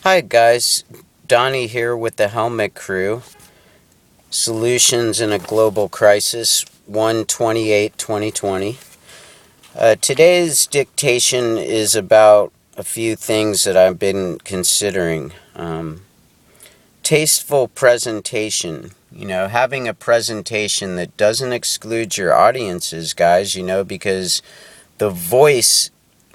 Hi guys, Donny here with the Helmet Crew. Solutions in a Global Crisis, 1/28/2020. Today's dictation is about a few things that I've been considering. Tasteful presentation. Having a presentation that doesn't exclude your audiences, guys, because the voice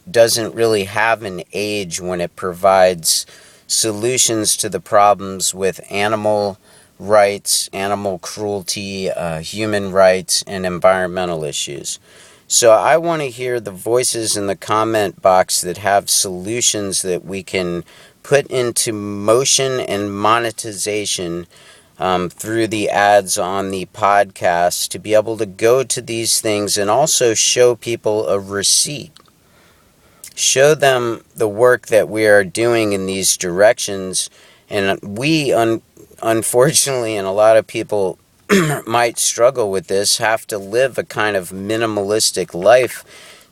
doesn't really have an age when it provides solutions to the problems with animal rights, animal cruelty, human rights, and environmental issues. So I want to hear the voices in the comment box that have solutions that we can put into motion and monetization through the ads on the podcast to be able to go to these things and also show people a receipt. Show them the work that we are doing in these directions. And unfortunately, and a lot of people might struggle with this, have to live a kind of minimalistic life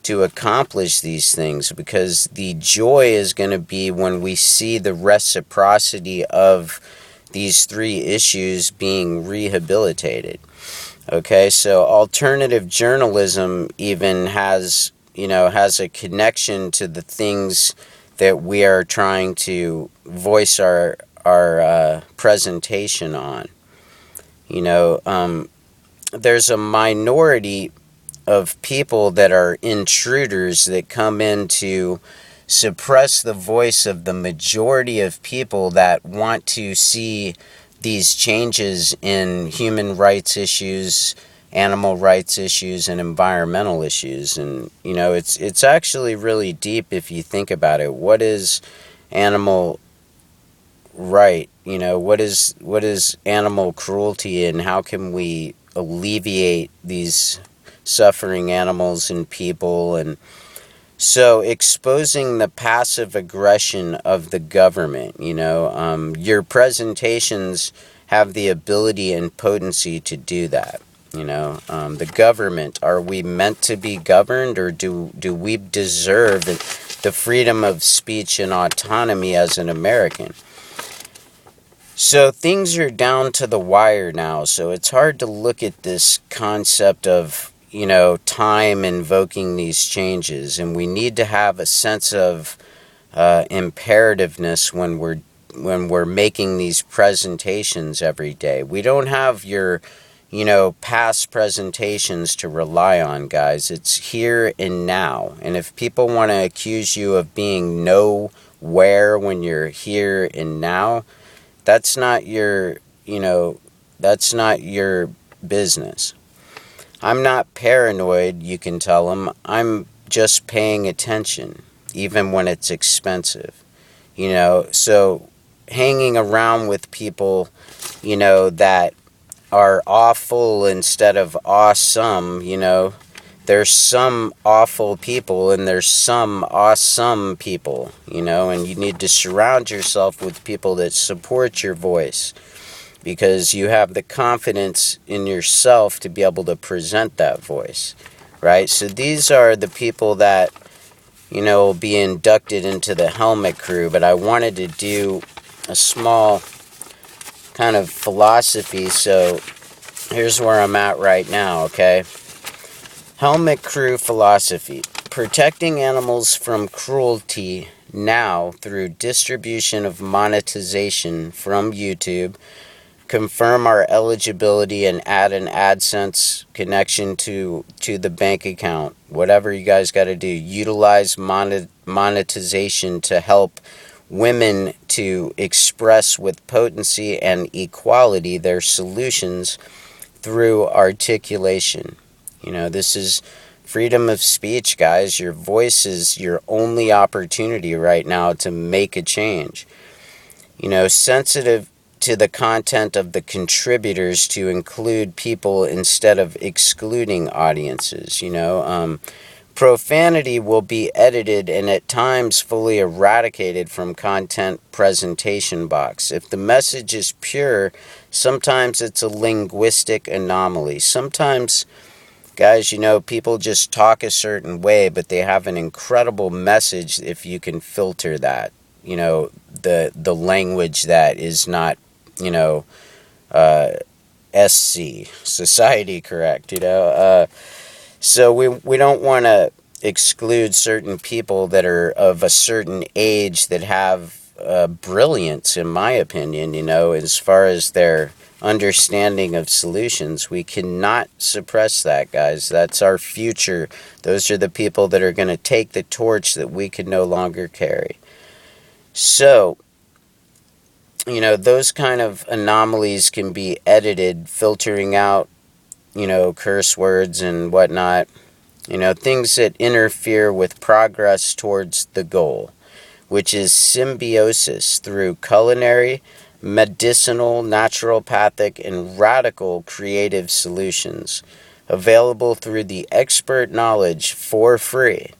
to accomplish these things, because the joy is going to be when we see the reciprocity of these three issues being rehabilitated. Okay, so alternative journalism even has a connection to the things that we are trying to voice our presentation on. There's a minority of people that are intruders that come in to suppress the voice of the majority of people that want to see these changes in human rights issues, animal rights issues, and environmental issues. And it's actually really deep if you think about it. What is animal right? What is animal cruelty, and how can we alleviate these suffering animals and people? And so exposing the passive aggression of the government, your presentations have the ability and potency to do that. The government, are we meant to be governed, or do we deserve the freedom of speech and autonomy as an American? So things are down to the wire now, so it's hard to look at this concept of time invoking these changes, and we need to have a sense of imperativeness when we're making these presentations every day. We don't have your past presentations to rely on, guys. It's here and now. And if people want to accuse you of being nowhere when you're here and now, that's not your business. I'm not paranoid, you can tell them. I'm just paying attention, even when it's expensive. So hanging around with people, that are awful instead of awesome, there's some awful people and there's some awesome people, and you need to surround yourself with people that support your voice, because you have the confidence in yourself to be able to present that voice, right? So these are the people that, will be inducted into the Helmet Crew. But I wanted to do a small kind of philosophy. So here's where I'm at right now, okay? Helmet Crew philosophy. Protecting animals from cruelty now through distribution of monetization from YouTube. Confirm our eligibility and add an AdSense connection to the bank account. Whatever you guys got to do. Utilize monetization to help women to express with potency and equality their solutions through articulation. This is freedom of speech, guys. Your voice is your only opportunity right now to make a change. Sensitive to the content of the contributors to include people instead of excluding audiences. Profanity will be edited and at times fully eradicated from content presentation box. If the message is pure, sometimes it's a linguistic anomaly. Sometimes, guys, people just talk a certain way, but they have an incredible message if you can filter that. the language that is not, SC, society correct, so we don't want to exclude certain people that are of a certain age that have brilliance, in my opinion, as far as their understanding of solutions. We cannot suppress that, guys. That's our future. Those are the people that are going to take the torch that we can no longer carry. So, those kind of anomalies can be edited, filtering out, curse words and whatnot. Things that interfere with progress towards the goal, which is symbiosis through culinary, medicinal, naturopathic, and radical creative solutions, available through the expert knowledge for free.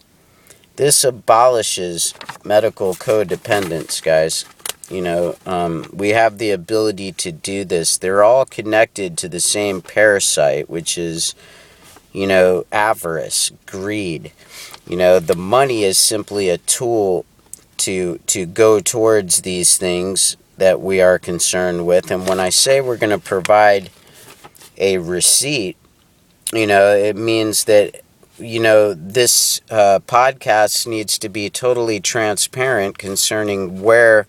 This abolishes medical codependence, guys. We have the ability to do this. They're all connected to the same parasite, which is, avarice, greed. The money is simply a tool to go towards these things that we are concerned with. And when I say we're going to provide a receipt, it means that, this podcast needs to be totally transparent concerning where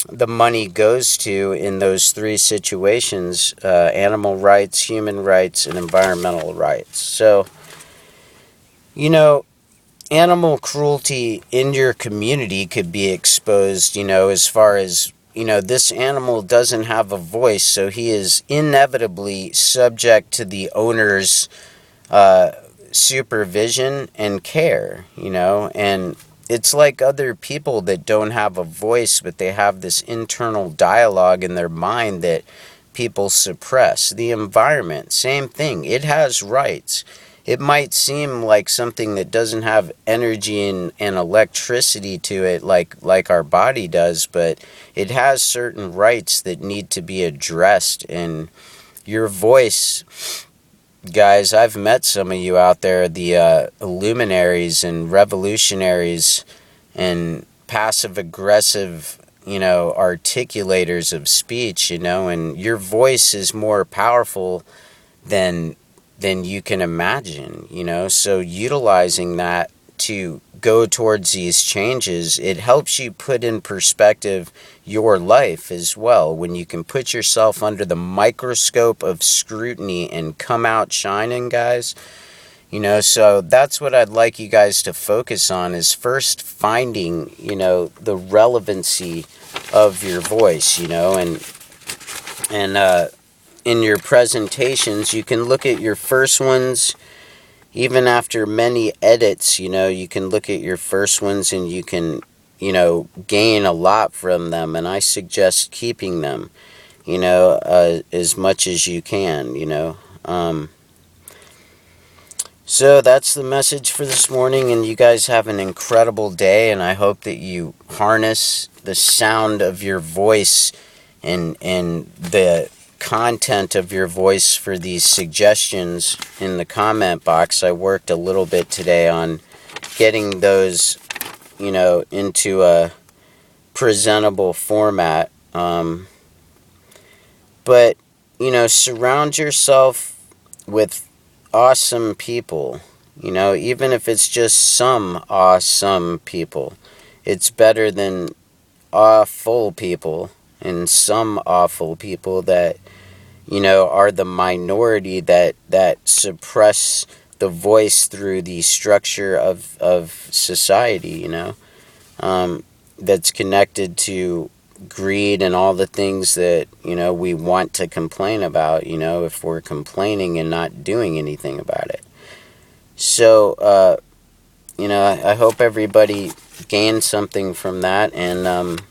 the money goes to in those three situations: animal rights, human rights, and environmental rights. So, animal cruelty in your community could be exposed, as far as, this animal doesn't have a voice, so he is inevitably subject to the owner's supervision and care, and it's like other people that don't have a voice, but they have this internal dialogue in their mind that people suppress. The environment, same thing. It has rights. It might seem like something that doesn't have energy and electricity to it like our body does, but it has certain rights that need to be addressed. And your voice, guys, I've met some of you out there, the luminaries and revolutionaries and passive-aggressive, articulators of speech, and your voice is more powerful than you can imagine, so utilizing that to go towards these changes, it helps you put in perspective your life as well. When you can put yourself under the microscope of scrutiny and come out shining, guys, so that's what I'd like you guys to focus on, is first finding, the relevancy of your voice, and in your presentations, you can look at your first ones. Even after many edits, you can look at your first ones and you can, gain a lot from them. And I suggest keeping them, as much as you can, So that's the message for this morning, and you guys have an incredible day, and I hope that you harness the sound of your voice and the content of your voice for these suggestions in the comment box. I worked a little bit today on getting those, into a presentable format. But, surround yourself with awesome people, even if it's just some awesome people. It's better than awful people and some awful people that, are the minority that suppress the voice through the structure of society, that's connected to greed and all the things that, we want to complain about, if we're complaining and not doing anything about it. So, I hope everybody gained something from that, and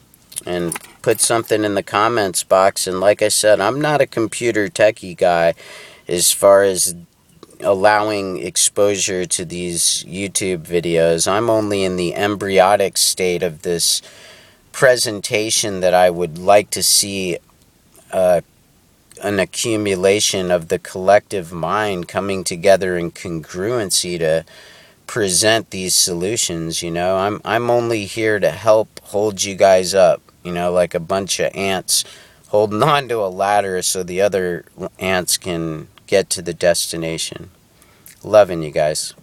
put something in the comments box. And like I said, I'm not a computer techie guy as far as allowing exposure to these YouTube videos. I'm only in the embryonic state of this presentation that I would like to see an accumulation of the collective mind coming together in congruency to present these solutions. I'm only here to help hold you guys up, like a bunch of ants holding on to a ladder so the other ants can get to the destination. Loving you guys.